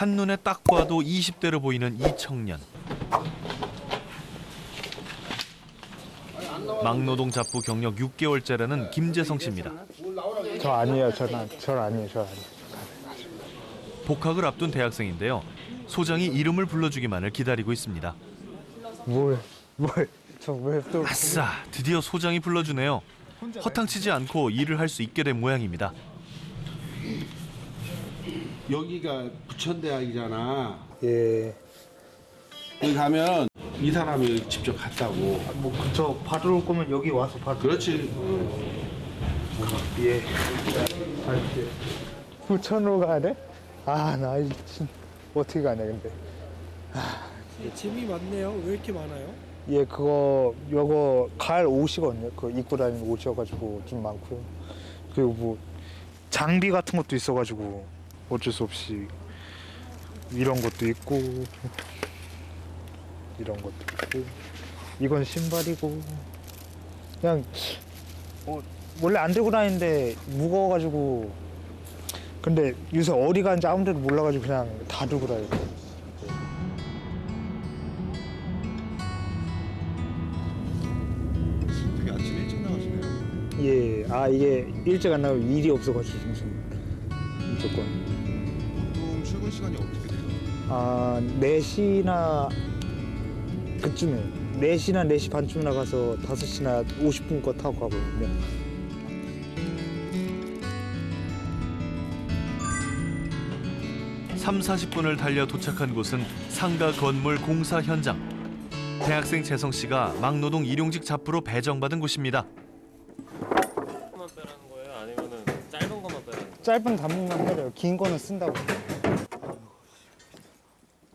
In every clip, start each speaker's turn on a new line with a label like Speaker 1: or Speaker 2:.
Speaker 1: 한눈에 딱 봐도 20대로 보이는 이 청년. 막노동 잡부 경력 6개월째라는 김재성 씨입니다.
Speaker 2: 저 아니에요. 저 아니에요.
Speaker 1: 복학을 앞둔 대학생인데요. 소장이 이름을 불러주기만을 기다리고 있습니다.
Speaker 2: 또
Speaker 1: 아싸, 드디어 소장이 불러주네요. 허탕치지 않고 일을 할 수 있게 된 모양입니다.
Speaker 3: 여기가 부천대학이잖아.
Speaker 2: 예.
Speaker 3: 여기 가면 이 사람이 직접 갔다고.
Speaker 2: 뭐 저 받으러 올 거면 여기 와서 받으러.
Speaker 3: 그렇지.
Speaker 2: 예. 알게. 부천으로 가야 돼? 아, 나 지금 어떻게 가냐 근데.
Speaker 4: 짐이 많네요. 왜 이렇게 많아요?
Speaker 2: 예, 요거 갈 옷이거든요. 그 입고 다니는 옷이어가지고 좀 많고요. 그리고 뭐 장비 같은 것도 있어가지고 어쩔 수 없이 이런 것도 있고 이런 것도 있고 이건 신발이고 그냥 원래 안 들고 다니는데 무거워가지고 근데 요새 어디 가는지 아무 데도 몰라가지고 그냥 다 들고 다니고.
Speaker 5: 되게 아침 일찍 나가시네요.
Speaker 2: 예, 이게 일찍 안 나오면 일이 없어가지고 무조건.
Speaker 5: 보통 출근 시간이 어떻게 돼요?
Speaker 2: 4시나 그쯤에 4시나 4시 반쯤 나가서 5시나 50분 거 타고 가거든요.
Speaker 1: 삼 40분을 달려 도착한 곳은 상가 건물 공사 현장. 대학생 재성 씨가 막노동 일용직 잡부로 배정받은 곳입니다.
Speaker 6: 것만 빼라는 거예요? 아니면은 짧은 것만 빼라는 거예요?
Speaker 2: 짧은 단문만 빼려요. 긴 거는 쓴다고.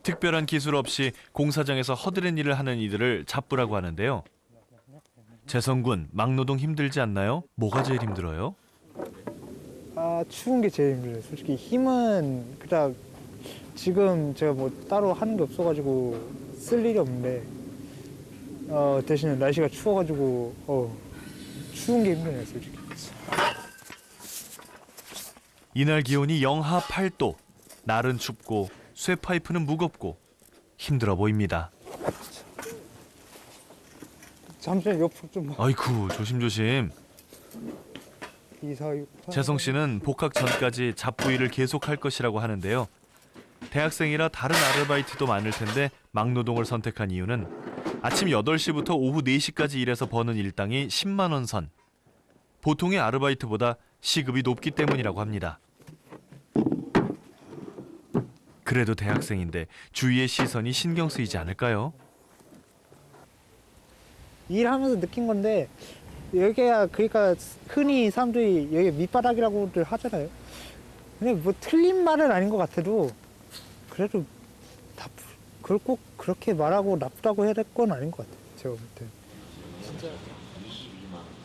Speaker 1: 특별한 기술 없이 공사장에서 허드렛 일을 하는 이들을 잡부라고 하는데요. 재성 군, 막노동 힘들지 않나요? 뭐가 제일 힘들어요?
Speaker 2: 추운 게 제일 힘들어요. 솔직히 힘은 그냥 지금 제가 뭐 따로 하는 게 없어가지고 쓸 일이 없는데 대신에 날씨가 추워가지고 추운 게 힘드네요, 솔직히.
Speaker 1: 이날 기온이 영하 8도. 날은 춥고 쇠파이프는 무겁고 힘들어 보입니다.
Speaker 2: 잠시만 옆으로 좀 봐.
Speaker 1: 아이쿠, 조심조심.
Speaker 2: 2, 4, 6, 8.
Speaker 1: 재성 씨는 복학 전까지 잡부 일을 계속할 것이라고 하는데요. 대학생이라 다른 아르바이트도 많을 텐데 막노동을 선택한 이유는 아침 8시부터 오후 4시까지 일해서 버는 일당이 10만 원 선. 보통의 아르바이트보다 시급이 높기 때문이라고 합니다. 그래도 대학생인데 주위의 시선이 신경 쓰이지 않을까요?
Speaker 2: 일하면서 느낀 건데 여기가 그러니까 흔히 사람들이 여기 밑바닥이라고들 하잖아요. 근데 뭐 틀린 말은 아닌 것 같아도 그래도 그걸 꼭 그렇게 말하고 나쁘다고 해야 될 건 아닌 것 같아요. 제가 볼 때.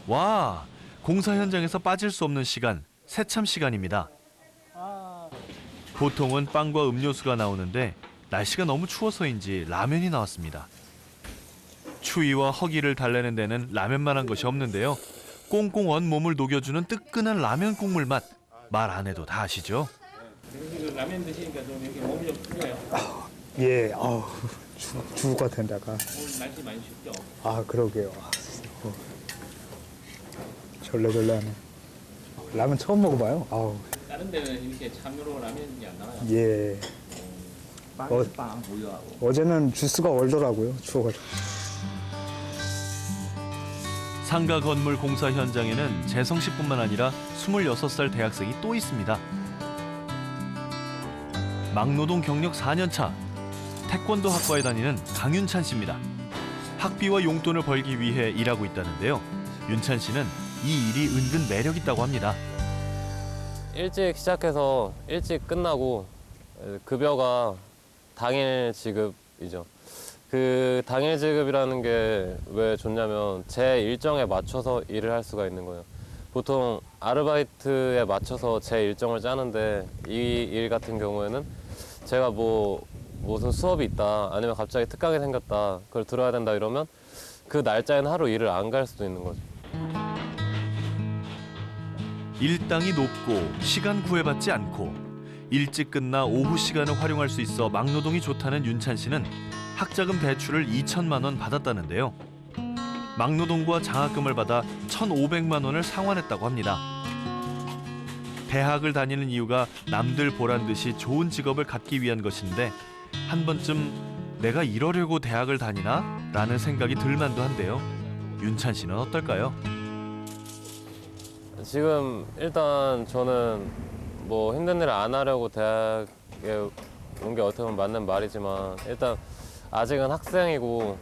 Speaker 1: 와, 공사 현장에서 빠질 수 없는 시간, 새참 시간입니다. 보통은 빵과 음료수가 나오는데 날씨가 너무 추워서인지 라면이 나왔습니다. 추위와 허기를 달래는 데는 라면만한 것이 없는데요. 꽁꽁 언 몸을 녹여주는 뜨끈한 라면 국물 맛. 말 안 해도 다 아시죠?
Speaker 6: 라면 드시니까 좀 여기 몸이 좀 풀려요.
Speaker 2: 예, 죽을 것 같은데 아까.
Speaker 6: 오늘 날씨 많이 춥죠?
Speaker 2: 그러게요. 절레절레하네. 라면 처음 먹어봐요.
Speaker 6: 다른 데는 이렇게 참으로 라면이 안 나와요.
Speaker 2: 예. 어제는 주스가 얼더라고요. 추워가지고.
Speaker 1: 상가 건물 공사 현장에는 재성 씨뿐만 아니라 26살 대학생이 또 있습니다. 막노동 경력 4년 차, 태권도 학과에 다니는 강윤찬 씨입니다. 학비와 용돈을 벌기 위해 일하고 있다는데요. 윤찬 씨는 이 일이 은근 매력 있다고 합니다.
Speaker 6: 일찍 시작해서 일찍 끝나고 급여가 당일 지급이죠. 그 당일 지급이라는 게 왜 좋냐면 제 일정에 맞춰서 일을 할 수가 있는 거예요. 보통 아르바이트에 맞춰서 제 일정을 짜는데 이 일 같은 경우에는 제가 무슨 수업이 있다 아니면 갑자기 특강이 생겼다 그걸 들어야 된다 이러면 그 날짜에는 하루 일을 안 갈 수도 있는 거죠.
Speaker 1: 일당이 높고 시간 구애받지 않고 일찍 끝나 오후 시간을 활용할 수 있어 막노동이 좋다는 윤찬 씨는 학자금 대출을 2천만 원 받았다는데요. 막노동과 장학금을 받아 1,500만 원을 상환했다고 합니다. 대학을 다니는 이유가 남들 보란 듯이 좋은 직업을 갖기 위한 것인데 한 번쯤 내가 이러려고 대학을 다니나? 라는 생각이 들만도 한데요. 윤찬 씨는 어떨까요?
Speaker 6: 지금 일단 저는 뭐 힘든 일을 안 하려고 대학에 온 게 어떻게 보면 맞는 말이지만 일단 아직은 학생이고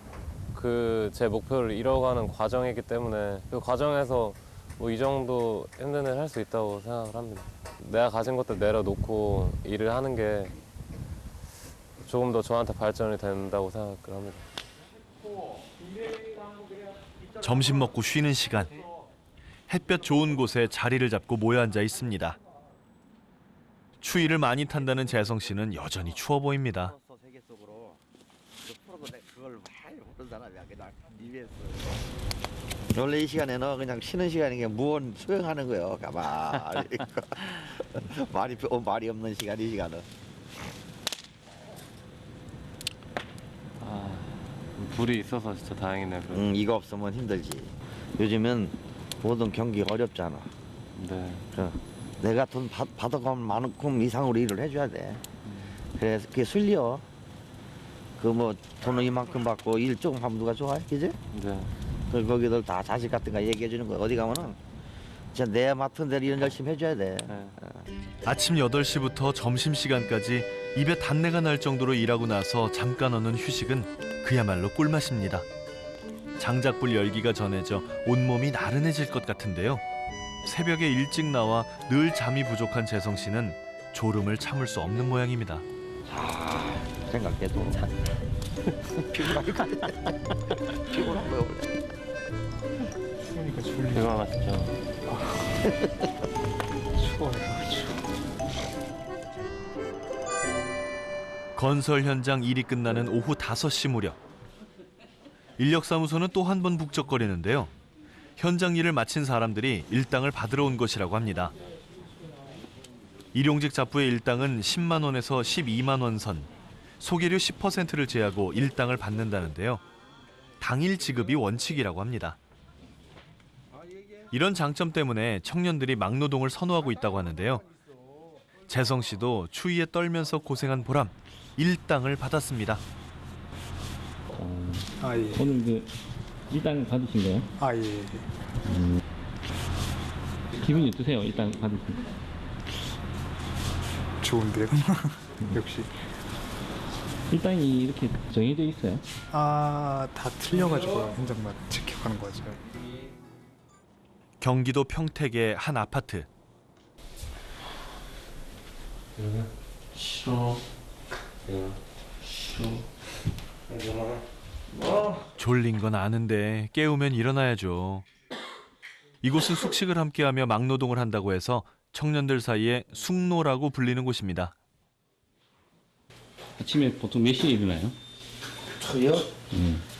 Speaker 6: 그 제 목표를 이뤄가는 과정이기 때문에 그 과정에서 뭐 이 정도 힘든 일을 할 수 있다고 생각을 합니다. 내가 가진 것들 내려놓고 일을 하는 게 조금 더 저한테 발전이 된다고 생각을 합니다.
Speaker 1: 점심 먹고 쉬는 시간. 햇볕 좋은 곳에 자리를 잡고 모여 앉아 있습니다. 추위를 많이 탄다는 재성 씨는 여전히 추워 보입니다.
Speaker 7: 원래 이 시간에는 그냥 쉬는 시간이니까 무언 수행하는 거예요. 가만히 말이 없는 시간 이 시간은.
Speaker 6: 불이 있어서 진짜 다행이네요.
Speaker 7: 이거 없으면 힘들지. 요즘은 모든 경기가 어렵잖아.
Speaker 6: 네.
Speaker 7: 내가 돈 받아가면 만큼 이상으로 일을 해줘야 돼. 그래서 그게 술려. 그 뭐 돈을 이만큼 받고 일 조금 하면 누가 좋아해, 그지?
Speaker 6: 네.
Speaker 7: 그 거기들 다 자식 같은 거 얘기해 주는 거야. 어디 가면은 진짜 내 맡은 대로 일 열심히 해줘야 돼.
Speaker 1: 아침 8시부터 점심시간까지 입에 단내가 날 정도로 일하고 나서 잠깐 오는 휴식은 그야말로 꿀맛입니다. 장작불 열기가 전해져 온몸이 나른해질 것 같은데요. 새벽에 일찍 나와 늘 잠이 부족한 재성 씨는 졸음을 참을 수 없는 모양입니다.
Speaker 7: 생각해도 피곤한 거야 원래.
Speaker 2: 그러니까 졸리.
Speaker 6: 대단하시죠.
Speaker 2: 추워요.
Speaker 1: 건설 현장 일이 끝나는 오후 5시 무렵. 인력사무소는 또 한 번 북적거리는데요. 현장 일을 마친 사람들이 일당을 받으러 온 것이라고 합니다. 일용직 잡부의 일당은 10만 원에서 12만 원 선, 소개료 10%를 제하고 일당을 받는다는데요. 당일 지급이 원칙이라고 합니다. 이런 장점 때문에 청년들이 막노동을 선호하고 있다고 하는데요. 재성 씨도 추위에 떨면서 고생한 보람, 일당을 받았습니다.
Speaker 2: 아 예.
Speaker 8: 오늘 그 일당 받으신 거예요?
Speaker 2: 아 예.
Speaker 8: 기분이 어떠세요? 일당 받으신 거?
Speaker 2: 좋은데요. 역시.
Speaker 8: 일당이 이렇게 정해져 있어요?
Speaker 2: 아 다 틀려가지고 현장만 지켜가는 거죠.
Speaker 1: 경기도 평택의 한 아파트.
Speaker 3: 싫어.
Speaker 1: 졸린 건 아는데 깨우면 일어나야죠. 이곳은 숙식을 함께하며 막노동을 한다고 해서 청년들 사이에 숙노라고 불리는 곳입니다.
Speaker 8: 아침에 보통 몇 시에 일어나요?
Speaker 3: 저요?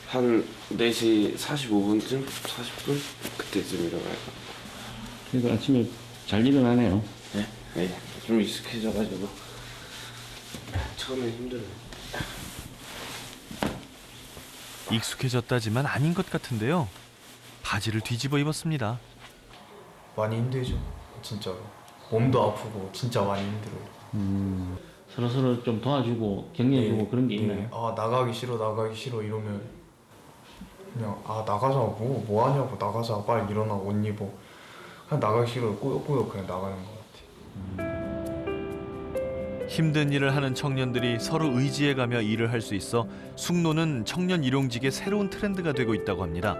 Speaker 3: 한 4시 45분쯤? 40분? 그때쯤 일어나요.
Speaker 8: 그래도 아침에 잘 일어나네요.
Speaker 3: 네? 네. 좀 익숙해져가지고 처음엔 힘들어요.
Speaker 1: 익숙해졌다지만 아닌 것 같은데요. 바지를 뒤집어 입었습니다.
Speaker 9: 많이 힘들죠. 진짜로. 몸도 아프고 진짜 많이 힘들어요.
Speaker 8: 서로 좀 도와주고 격려해주고
Speaker 9: 네,
Speaker 8: 그런 게
Speaker 9: 네.
Speaker 8: 있나요?
Speaker 9: 아 나가기 싫어 이러면 그냥 아 나가자 뭐 하냐고 나가자 빨리 일어나 옷 입어 그냥 나가기 싫어 꾸역꾸역 그냥 나가는 것 같아요.
Speaker 1: 힘든 일을 하는 청년들이 서로 의지해가며 일을 할 수 있어 숙노는 청년 일용직의 새로운 트렌드가 되고 있다고 합니다.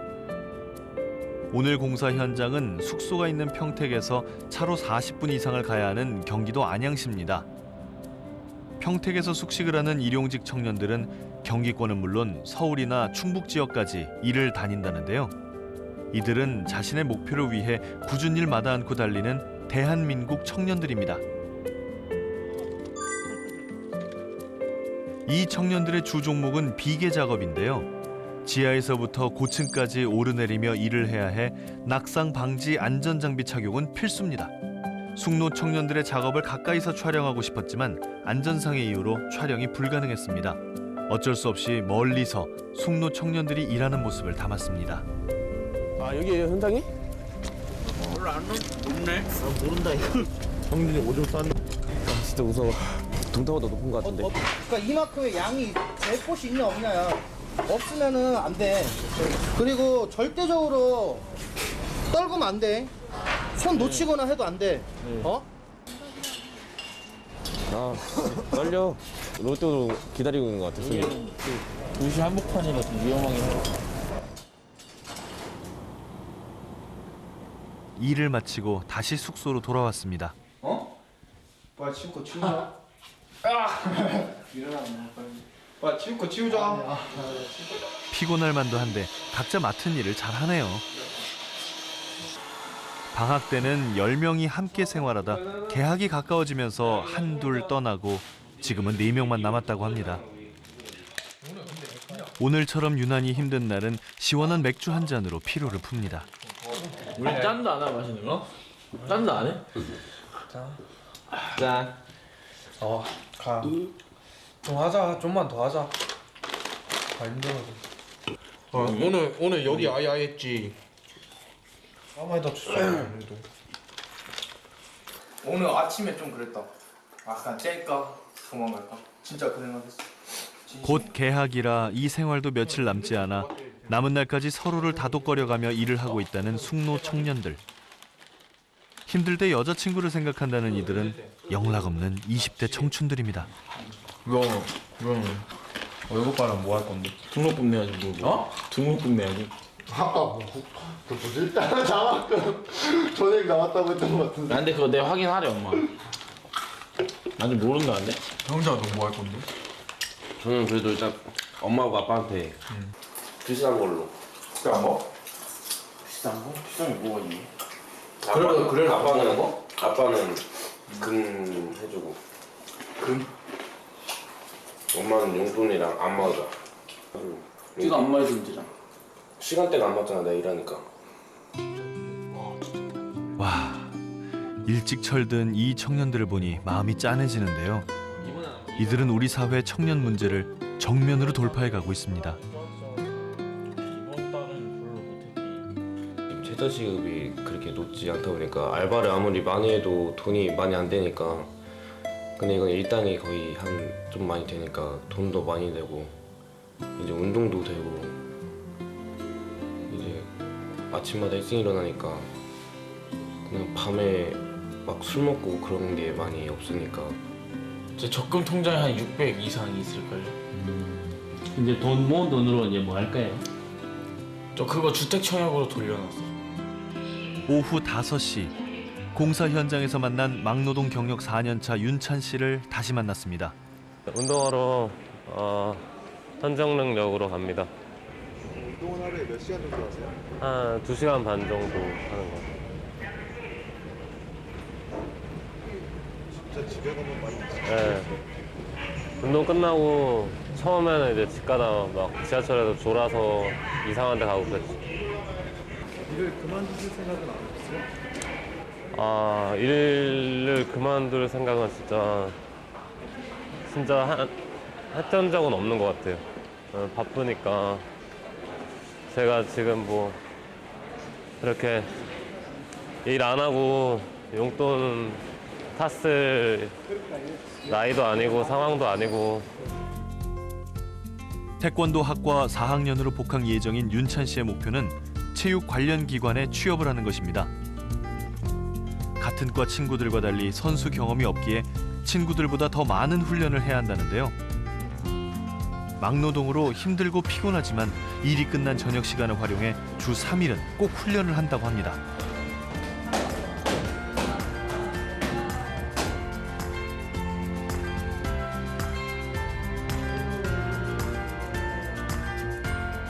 Speaker 1: 오늘 공사 현장은 숙소가 있는 평택에서 차로 40분 이상을 가야 하는 경기도 안양시입니다. 평택에서 숙식을 하는 일용직 청년들은 경기권은 물론 서울이나 충북 지역까지 일을 다닌다는데요. 이들은 자신의 목표를 위해 굳은 일 마다 않고 달리는 대한민국 청년들입니다. 이 청년들의 주 종목은 비계 작업인데요. 지하에서부터 고층까지 오르내리며 일을 해야 해 낙상 방지 안전장비 착용은 필수입니다. 숙노 청년들의 작업을 가까이서 촬영하고 싶었지만 안전상의 이유로 촬영이 불가능했습니다. 어쩔 수 없이 멀리서 숙노 청년들이 일하는 모습을 담았습니다.
Speaker 3: 아 여기에요 현장이?
Speaker 6: 진짜 무서워. 동타보다 높은 것 같은데.
Speaker 10: 그러니까 이만큼의 양이 될 곳이 있냐 없냐야. 없으면은 안 돼. 그리고 절대적으로 떨구면 안 돼. 손 놓치거나 해도 안 돼. 어?
Speaker 6: 아, 떨려. 롯데도 기다리고 있는 것 같아, 손이.
Speaker 8: 2시 한복판이라 좀 위험하긴 해요.
Speaker 1: 일을 마치고 다시 숙소로 돌아왔습니다.
Speaker 9: 어? 빨리 치울 거 치우자. 아! 일어났네. 빨리 치울 거 치우자.
Speaker 1: 피곤할 만도 한데 각자 맡은 일을 잘하네요. 방학 때는 10명이 함께 생활하다 개학이 가까워지면서 한둘 떠나고 지금은 4명만 남았다고 합니다. 오늘처럼 유난히 힘든 날은 시원한 맥주 한 잔으로 피로를 풉니다.
Speaker 8: 우리 짠도 안 하고 마시는 거? 짠도 안 해?
Speaker 6: 짠.
Speaker 9: 가. 좀 하자. 좀만 더 하자. 다 힘들어서. 오늘 여기 아예 했지. 가만히 다쳤어. 오늘 아침에 좀 그랬다. 아 그냥 짤까 도망갈까. 진짜 그 생각했어.
Speaker 1: 곧 개학이라 이 생활도 며칠 남지 않아 남은 날까지 서로를 다독거려가며 일을 하고 있다는 숙노 청년들. 힘들 때 여자친구를 생각한다는 이들은 영락없는 20대 청춘들입니다.
Speaker 9: 그럼 월급 받으면 뭐 할 건데?
Speaker 8: 등록금 내야지 뭐. 어? 등록금 내야지.
Speaker 5: 아까 뭐지? 나왔고 전액 나왔다고 했던 것 같은데.
Speaker 8: 근데 그거 내가 확인하래 엄마. 나 좀 모른다는데?
Speaker 9: 형자 너 뭐 할 건데?
Speaker 6: 저는 그래도 일단 엄마하고 아빠한테 비싼 걸로.
Speaker 9: 비싼 거?
Speaker 8: 비싼 거? 비싼 게 뭐가 있니?
Speaker 6: 그래 아빠는 금 해주고.
Speaker 9: 금?
Speaker 6: 엄마는 용돈이랑 안 맞아.
Speaker 8: 네가 안 말해주면 되잖아.
Speaker 6: 시간대가 안 맞잖아, 내가 일하니까.
Speaker 1: 와, 일찍 철든 이 청년들을 보니 마음이 짠해지는데요. 이들은 우리 사회 청년 문제를 정면으로 돌파해 가고 있습니다.
Speaker 8: 이번 달은 별로 못했지.
Speaker 6: 최저시급이 그렇게 높지 않다 보니까 알바를 아무리 많이 해도 돈이 많이 안 되니까. 근데 이건 일당이 거의 한 좀 많이 되니까 돈도 많이 되고 이제 운동도 되고 이제 아침마다 일찍 일어나니까 그냥 밤에 막 술 먹고 그런 게 많이 없으니까.
Speaker 8: 제 적금 통장에 한 600 이상이 있을걸요. 이제 돈 모은 돈으로 이제 뭐 할까요? 저 그거 주택 청약으로 돌려놨어.
Speaker 1: 오후 5시 공사 현장에서 만난 막노동 경력 4년차 윤찬 씨를 다시 만났습니다.
Speaker 6: 운동하러 현정릉역으로 갑니다.
Speaker 5: 운동은 하루에 몇 시간 정도 하세요?
Speaker 6: 한 2시간 반 정도 하는 것 같아요.
Speaker 5: 진짜 집에 가면 많이 있어요.
Speaker 6: 네. 운동 끝나고 처음에는 이제 집 가다 막 지하철에서 졸아서 이상한 데 가고 그랬지.
Speaker 4: 일을 그만두실 생각은 안 없어요?
Speaker 6: 아, 일을 그만둘 생각은 진짜 했던 적은 없는 것 같아요. 바쁘니까. 제가 지금 뭐 이렇게 일 안 하고 용돈 탔을 나이도 아니고 상황도 아니고.
Speaker 1: 태권도 학과 4학년으로 복학 예정인 윤찬 씨의 목표는 체육 관련 기관에 취업을 하는 것입니다. 같은 과 친구들과 달리 선수 경험이 없기에 친구들보다 더 많은 훈련을 해야 한다는데요. 막노동으로 힘들고 피곤하지만 일이 끝난 저녁 시간을 활용해 주 3일은 꼭 훈련을 한다고 합니다.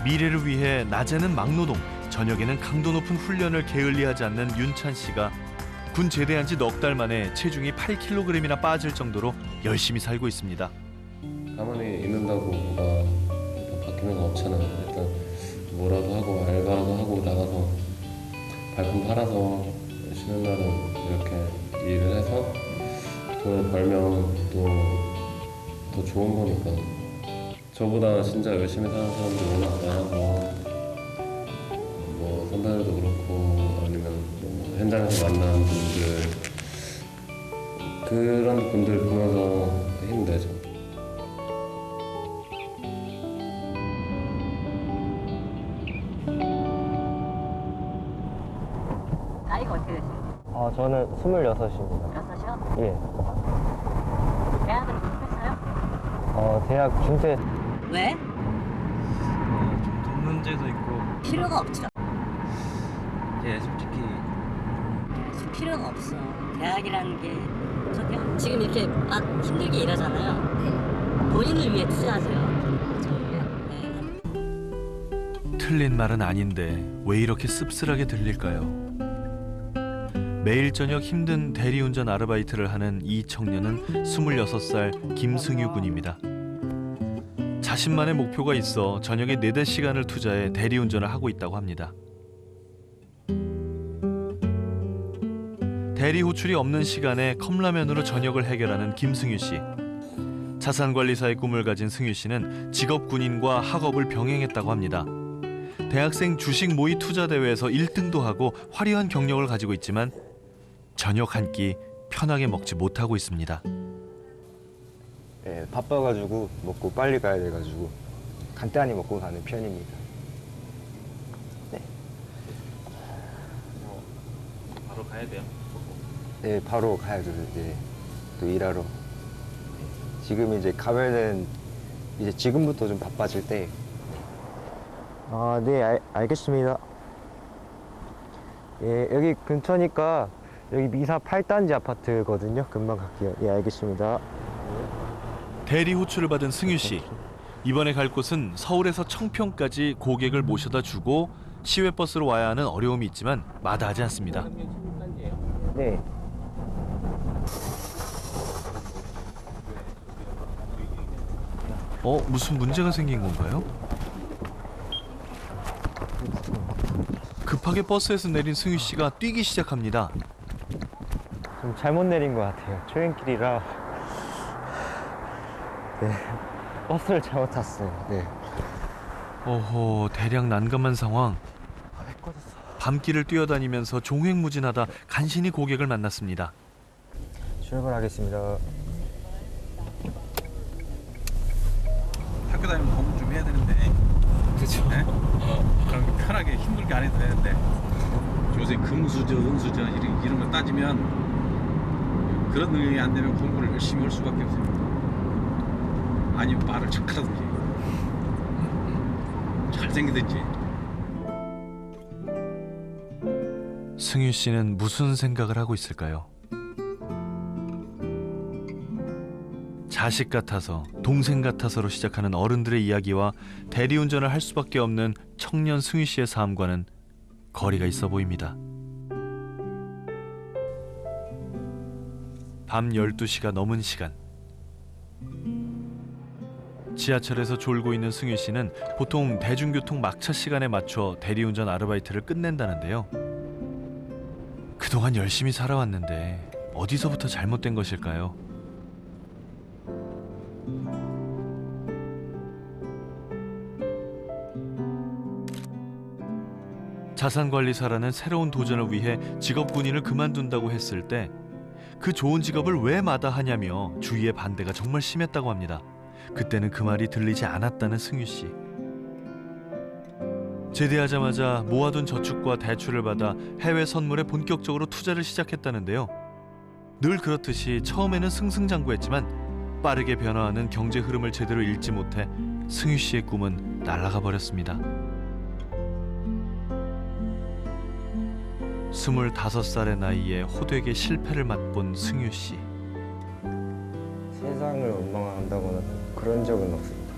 Speaker 1: 미래를 위해 낮에는 막노동, 저녁에는 강도 높은 훈련을 게을리하지 않는 윤찬 씨가 군 제대한 지 넉 달 만에 체중이 8kg이나 빠질 정도로 열심히 살고 있습니다.
Speaker 6: 가만히 있는다고 뭐가 바뀌는 거 없잖아. 일단 뭐라도 하고 알바라도 하고 나가서 발품 팔아서 쉬는 날은 이렇게 일을 해서 돈을 벌면 또 더 좋은 거니까. 저보다 진짜 열심히 사는 사람들이 워낙 많아서 뭐 선배들도 그렇고 아니면 뭐 현장에서 만나는 분들 그런 분들 보면서 힘내죠.
Speaker 11: 나이가 어떻게 되세요?
Speaker 6: 저는 26입니다.
Speaker 11: 6이요?
Speaker 6: 예.
Speaker 11: 대학은 졸업했어요?
Speaker 6: 대학 중퇴.
Speaker 11: 왜?
Speaker 4: 돈 문제도 있고
Speaker 11: 필요가 없죠.
Speaker 4: 예 솔직히
Speaker 11: 필요가 없어. 대학이라는 게 저기요. 지금 이렇게 막 힘들게 일하잖아요. 본인을 위해 투자하세요.
Speaker 1: 틀린 말은 아닌데 왜 이렇게 씁쓸하게 들릴까요? 매일 저녁 힘든 대리운전 아르바이트를 하는 이 청년은 26살 김승유 군입니다. 자신만의 목표가 있어 저녁에 4-5시간을 투자해 대리운전을 하고 있다고 합니다. 대리 호출이 없는 시간에 컵라면으로 저녁을 해결하는 김승유 씨. 자산관리사의 꿈을 가진 승유 씨는 직업 군인과 학업을 병행했다고 합니다. 대학생 주식 모의 투자 대회에서 1등도 하고 화려한 경력을 가지고 있지만 저녁 한 끼 편하게 먹지 못하고 있습니다.
Speaker 12: 네, 바빠가지고 먹고 빨리 가야 돼가지고 간단히 먹고 가는 편입니다. 네.
Speaker 8: 바로 가야 돼요?
Speaker 12: 네, 바로 가야죠. 이제 또 일하러. 네. 지금 이제 가면은 이제 지금부터 좀 바빠질 때. 네, 알겠습니다. 예, 여기 근처니까 여기 미사 8단지 아파트거든요. 금방 갈게요. 예, 알겠습니다.
Speaker 1: 대리 호출을 받은 승유 씨. 이번에 갈 곳은 서울에서 청평까지 고객을 모셔다 주고 시외버스로 와야 하는 어려움이 있지만 마다하지 않습니다.
Speaker 12: 네.
Speaker 1: 무슨 문제가 생긴 건가요? 급하게 버스에서 내린 승유 씨가 뛰기 시작합니다.
Speaker 12: 좀 잘못 내린 것 같아요. 초행길이라. 네. 버스를 잘못 탔어요. 네.
Speaker 1: 어허, 대략 난감한 상황. 밤길을 뛰어다니면서 종횡무진하다 간신히 고객을 만났습니다.
Speaker 12: 출발하겠습니다.
Speaker 3: 학교 다니면 공부 좀 해야 되는데. 그렇죠. 네? 그럼 편하게 힘들게 안 해도 되는데. 요새 금수저, 은수저 이런 걸 따지면 그런 능력이 안 되면 공부를 열심히 할 수밖에 없습니다. 아니면 말을 척하든지 잘생기든지.
Speaker 1: 승유 씨는 무슨 생각을 하고 있을까요? 자식 같아서, 동생 같아서로 시작하는 어른들의 이야기와 대리운전을 할 수밖에 없는 청년 승유 씨의 삶과는 거리가 있어 보입니다. 밤 12시가 넘은 시간. 지하철에서 졸고 있는 승유 씨는 보통 대중교통 막차 시간에 맞춰 대리운전 아르바이트를 끝낸다는데요. 그동안 열심히 살아왔는데 어디서부터 잘못된 것일까요? 자산관리사라는 새로운 도전을 위해 직업군인을 그만둔다고 했을 때 그 좋은 직업을 왜 마다하냐며 주위의 반대가 정말 심했다고 합니다. 그때는 그 말이 들리지 않았다는 승유 씨. 제대하자마자 모아둔 저축과 대출을 받아 해외 선물에 본격적으로 투자를 시작했다는데요. 늘 그렇듯이 처음에는 승승장구했지만 빠르게 변화하는 경제 흐름을 제대로 읽지 못해 승유 씨의 꿈은 날아가 버렸습니다. 25살의 나이에 호되게 실패를 맛본 승유 씨.
Speaker 12: 세상을 원망한다거나 그런 적은 없습니다.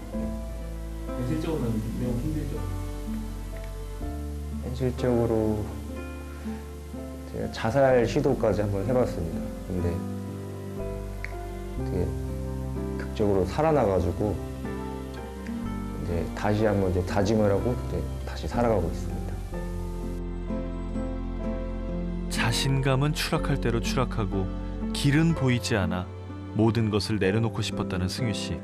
Speaker 8: 현실적으로는 매우 힘들죠.
Speaker 12: 현실적으로 제가 자살 시도까지 한번 해봤습니다. 근데 되게 극적으로 살아나가지고 이제 다시 한번 이제 다짐을 하고 이제 다시 살아가고 있습니다.
Speaker 1: 자신감은 추락할 대로 추락하고 길은 보이지 않아 모든 것을 내려놓고 싶었다는 승유 씨.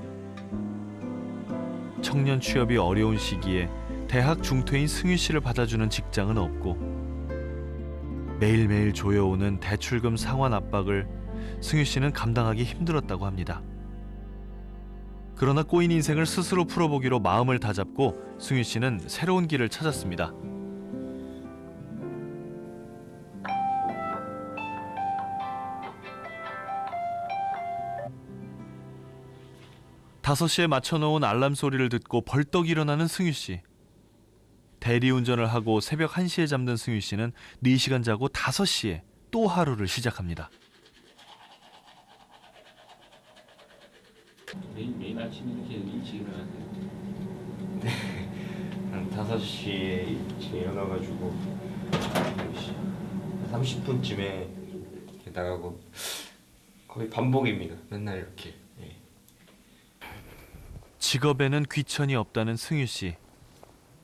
Speaker 1: 청년 취업이 어려운 시기에 대학 중퇴인 승유 씨를 받아주는 직장은 없고 매일매일 조여오는 대출금 상환 압박을 승유 씨는 감당하기 힘들었다고 합니다. 그러나 꼬인 인생을 스스로 풀어보기로 마음을 다잡고 승유 씨는 새로운 길을 찾았습니다. 다섯 시에 맞춰놓은 알람 소리를 듣고 벌떡 일어나는 승유 씨. 대리운전을 하고 새벽 1시에 잠든 승유 씨는 4시간 자고 5시에 또 하루를 시작합니다.
Speaker 8: 매일 아침 이렇게 일찍 일어나세요?
Speaker 12: 한 5시에 일찍 일어나가지고 30분쯤에 나가고 거의 반복입니다. 맨날 이렇게. 예.
Speaker 1: 직업에는 귀천이 없다는 승유 씨.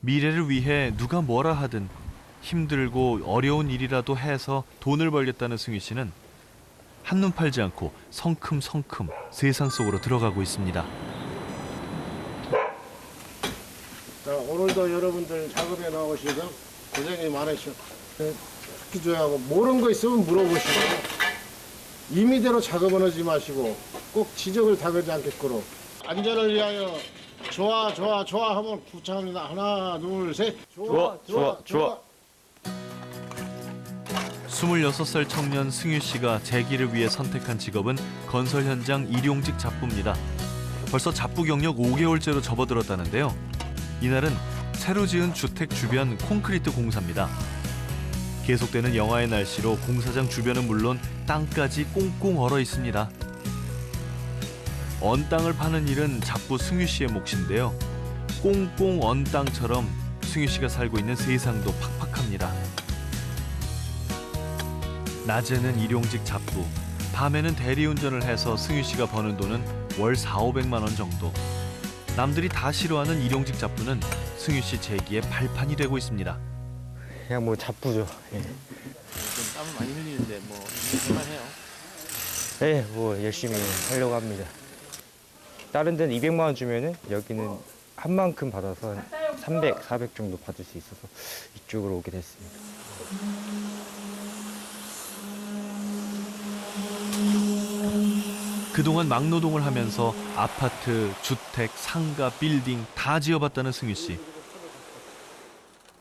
Speaker 1: 미래를 위해 누가 뭐라 하든 힘들고 어려운 일이라도 해서 돈을 벌겠다는 승유 씨는 한눈 팔지 않고 성큼성큼 세상 속으로 들어가고 있습니다.
Speaker 13: 자, 오늘도 여러분들 작업에 나오시고 고생이 많으시오. 특히 저하고 모르는 거 있으면 물어보시고 임의대로 작업은 하지 마시고 꼭 지적을 당하지 않겠도록 안전을 위하여 좋아 좋아 좋아 하면 구창합니다. 하나 둘 셋. 좋아 좋아 좋아.
Speaker 1: 26살 청년 승유 씨가 재기를 위해 선택한 직업은 건설 현장 일용직 잡부입니다. 벌써 잡부 경력 5개월째로 접어들었다는데요. 이날은 새로 지은 주택 주변 콘크리트 공사입니다. 계속되는 영하의 날씨로 공사장 주변은 물론 땅까지 꽁꽁 얼어 있습니다. 언 땅을 파는 일은 잡부 승유 씨의 몫인데요. 꽁꽁 언 땅처럼 승유 씨가 살고 있는 세상도 팍팍합니다. 낮에는 일용직 잡부, 밤에는 대리운전을 해서 승유 씨가 버는 돈은 월 4,500만 원 정도. 남들이 다 싫어하는 일용직 잡부는 승유 씨 재기의 발판이 되고 있습니다.
Speaker 12: 그냥 뭐 잡부죠. 예.
Speaker 8: 땀을 많이 흘리는데 뭐 할만해요?
Speaker 12: 네, 뭐 열심히 하려고 합니다. 다른 데는 200만 원 주면은 여기는 한 만큼 받아서 한 300, 400 정도 받을 수 있어서 이쪽으로 오게 됐습니다.
Speaker 1: 그동안 막노동을 하면서 아파트, 주택, 상가, 빌딩 다 지어봤다는 승유 씨.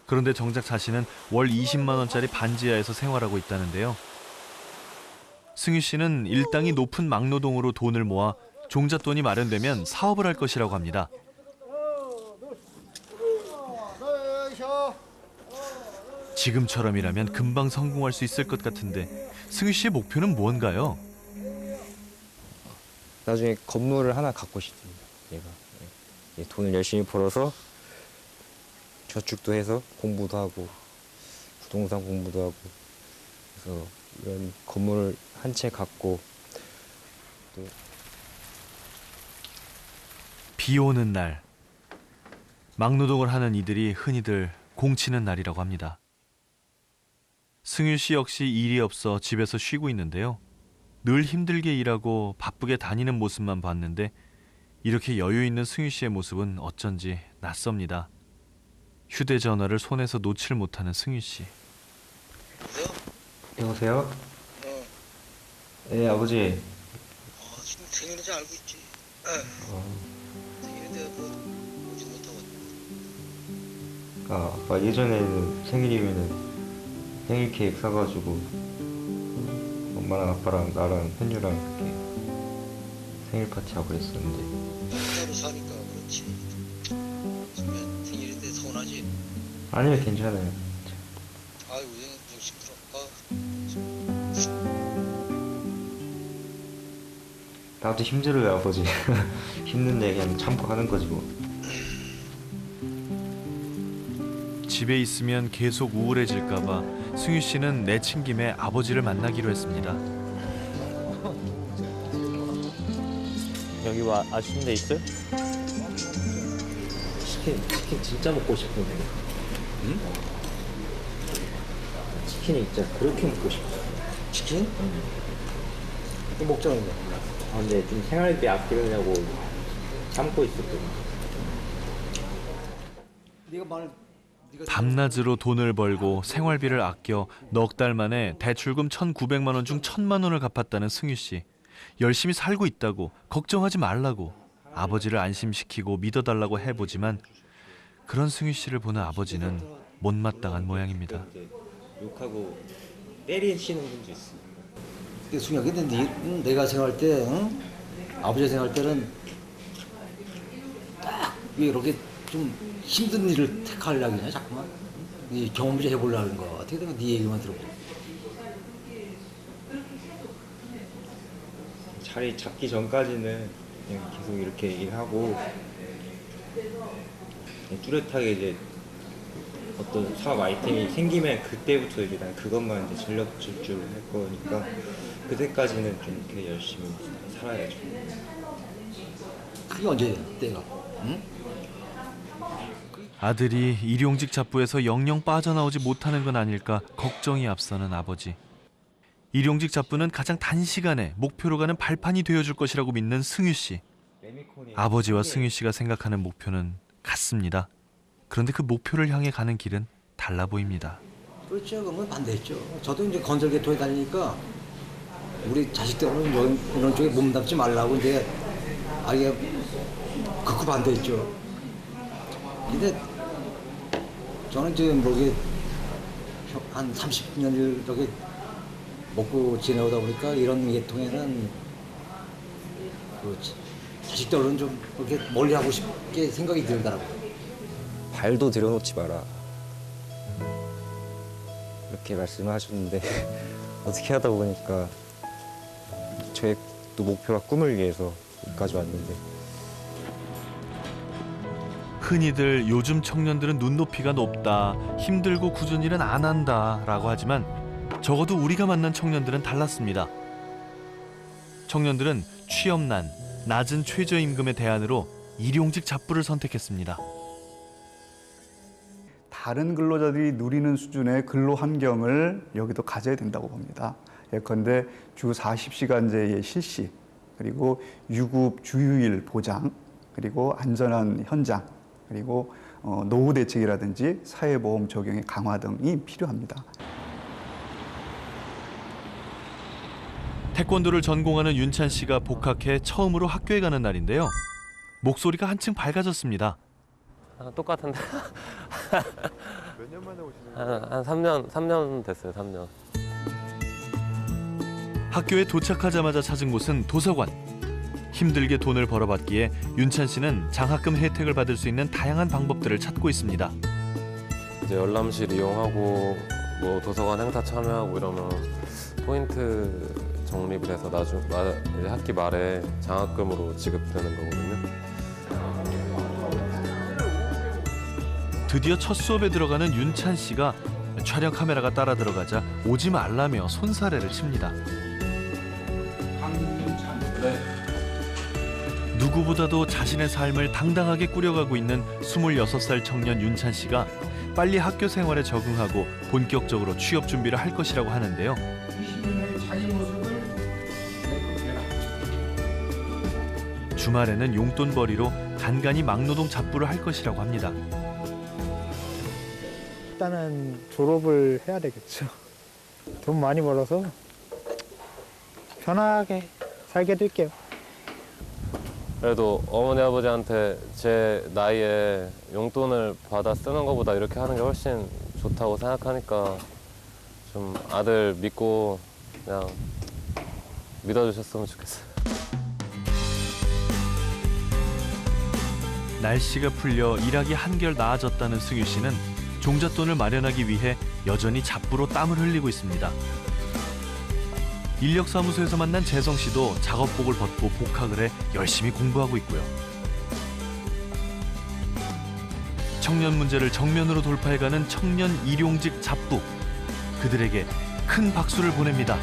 Speaker 1: 그런데 정작 자신은 월 20만 원짜리 반지하에서 생활하고 있다는데요. 승유 씨는 일당이 높은 막노동으로 돈을 모아 종잣돈이 마련되면 사업을 할 것이라고 합니다. 지금처럼이라면 금방 성공할 수 있을 것 같은데 승유 씨의 목표는 무언가요?
Speaker 12: 나중에 건물을 하나 갖고 싶습니다. 얘가 돈을 열심히 벌어서 저축도 해서 공부도 하고 부동산 공부도 하고 그래서 이런 건물을 한 채 갖고 또
Speaker 1: 비 오는 날 막노동을 하는 이들이 흔히들 공치는 날이라고 합니다. 승유 씨 역시 일이 없어 집에서 쉬고 있는데요. 늘 힘들게 일하고 바쁘게 다니는 모습만 봤는데 이렇게 여유 있는 승유 씨의 모습은 어쩐지 낯섭니다. 휴대전화를 손에서 놓질 못하는 승유 씨.
Speaker 12: 여보세요? 네, 아버지.
Speaker 10: 지금 생일인지 알고 있지. 생일인데 뭐 오지 못하고.
Speaker 12: 아빠 예전에는 생일이면은 생일 케이크 사가지고 엄마랑 아빠랑 나랑 현주랑 이렇게 생일 파티하고 그랬었는데
Speaker 10: 따로 사니까 그렇지. 지금 생일인데 서운하지?
Speaker 12: 아니요 괜찮아요.
Speaker 10: 아이고 좀 힘들어.
Speaker 12: 나도 힘들어요 아버지. 힘든데 그냥 참고 하는 거지 뭐.
Speaker 1: 집에 있으면 계속 우울해질까봐 승유 씨는 내친 김에 아버지를 만나기로 했습니다.
Speaker 8: 여기 와 아쉬운 데 있어요? 치킨 진짜 먹고 싶은데. 응?
Speaker 12: 치킨이 진짜 그렇게 먹고 싶어.
Speaker 14: 치킨? 이거 먹자는데.
Speaker 12: 아, 근데 좀 생활비 아끼려고 참고 있었거든.
Speaker 14: 네가 말
Speaker 1: 밤낮으로 돈을 벌고 생활비를 아껴 넉 달 만에 대출금 1,900만 원 중 1,000만 원을 갚았다는 승유 씨. 열심히 살고 있다고 걱정하지 말라고 아버지를 안심시키고 믿어달라고 해보지만 그런 승유 씨를 보는 아버지는 못마땅한 모양입니다.
Speaker 12: 욕하고 때리시는 분도 있어.
Speaker 14: 승희야, 근데 내가 생활 때, 응? 아버지 생활 때는 딱 이렇게 좀 힘든 일을 택하려고 그냥 자꾸만 이 경험 좀 해보려는 거. 어떻게 되면 네 얘기만 들어보.
Speaker 12: 자리 잡기 전까지는 그냥 계속 이렇게 얘기하고 뚜렷하게 이제 어떤 사업 아이템이 생기면 그때부터 이제 난 그것만 이제 전력 질주를 할 거니까 그때까지는 좀 이렇게 열심히 살아야죠.
Speaker 14: 그게 언제야, 때가? 응?
Speaker 1: 아들이 일용직 잡부에서 영영 빠져나오지 못하는 건 아닐까 걱정이 앞서는 아버지. 일용직 잡부는 가장 단시간에 목표로 가는 발판이 되어줄 것이라고 믿는 승유 씨. 아버지와 승유 씨가 생각하는 목표는 같습니다. 그런데 그 목표를 향해 가는 길은 달라 보입니다.
Speaker 14: 그렇죠. 그건 반대했죠. 저도 이제 건설계통에 다니니까 우리 자식들은 이런 쪽에 몸담지 말라고 이제 아예 극구 반대했죠. 근데 저는 지금 뭐게 한 30년을 이렇게 먹고 지내오다 보니까 이런 계통에는 그 자식들은 좀 그렇게 멀리하고 싶게 생각이 들더라고요.
Speaker 12: 발도 들여놓지 마라. 이렇게 말씀하셨는데 어떻게 하다 보니까 저의 또 목표와 꿈을 위해서 여기까지 왔는데
Speaker 1: 흔히들 요즘 청년들은 눈높이가 높다, 힘들고 굳은 일은 안 한다 라고 하지만 적어도 우리가 만난 청년들은 달랐습니다. 청년들은 취업난, 낮은 최저임금의 대안으로 일용직 잡부를 선택했습니다.
Speaker 15: 다른 근로자들이 누리는 수준의 근로 환경을 여기도 가져야 된다고 봅니다. 예컨대 주 40시간제의 실시, 그리고 유급 주휴일 보장, 그리고 안전한 현장, 그리고 노후 대책이라든지 사회보험 적용의 강화 등이 필요합니다.
Speaker 1: 태권도를 전공하는 윤찬 씨가 복학해 처음으로 학교에 가는 날인데요. 목소리가 한층 밝아졌습니다.
Speaker 6: 똑같은데.
Speaker 5: 몇 년 만에 오시는 거예요?
Speaker 6: 한 3년 됐어요. 3년.
Speaker 1: 학교에 도착하자마자 찾은 곳은 도서관. 힘들게 돈을 벌어봤기에 윤찬 씨는 장학금 혜택을 받을 수 있는 다양한 방법들을 찾고 있습니다.
Speaker 6: 이제 열람실 이용하고 뭐 도서관 행사 참여하고 이러면 포인트 적립이 돼서 이제 학기 말에 장학금으로 지급되는 거거든요.
Speaker 1: 드디어 첫 수업에 들어가는 윤찬 씨가 촬영 카메라가 따라 들어가자 오지 말라며 손사래를 칩니다. 누구보다도 자신의 삶을 당당하게 꾸려가고 있는 26살 청년 윤찬 씨가 빨리 학교 생활에 적응하고 본격적으로 취업 준비를 할 것이라고 하는데요. 주말에는 용돈벌이로 간간히 막노동 잡부를 할 것이라고 합니다.
Speaker 2: 일단은 졸업을 해야 되겠죠. 돈 많이 벌어서 편하게 살게 될게요.
Speaker 6: 그래도 어머니 아버지한테 제 나이에 용돈을 받아 쓰는 것보다 이렇게 하는 게 훨씬 좋다고 생각하니까 좀 아들 믿고 그냥 믿어주셨으면 좋겠어요.
Speaker 1: 날씨가 풀려 일하기 한결 나아졌다는 승유 씨는 종잣돈을 마련하기 위해 여전히 잡부로 땀을 흘리고 있습니다. 인력사무소에서 만난 재성 씨도 작업복을 벗고 복학을 해 열심히 공부하고 있고요. 청년 문제를 정면으로 돌파해가는 청년 일용직 잡부. 그들에게 큰 박수를 보냅니다.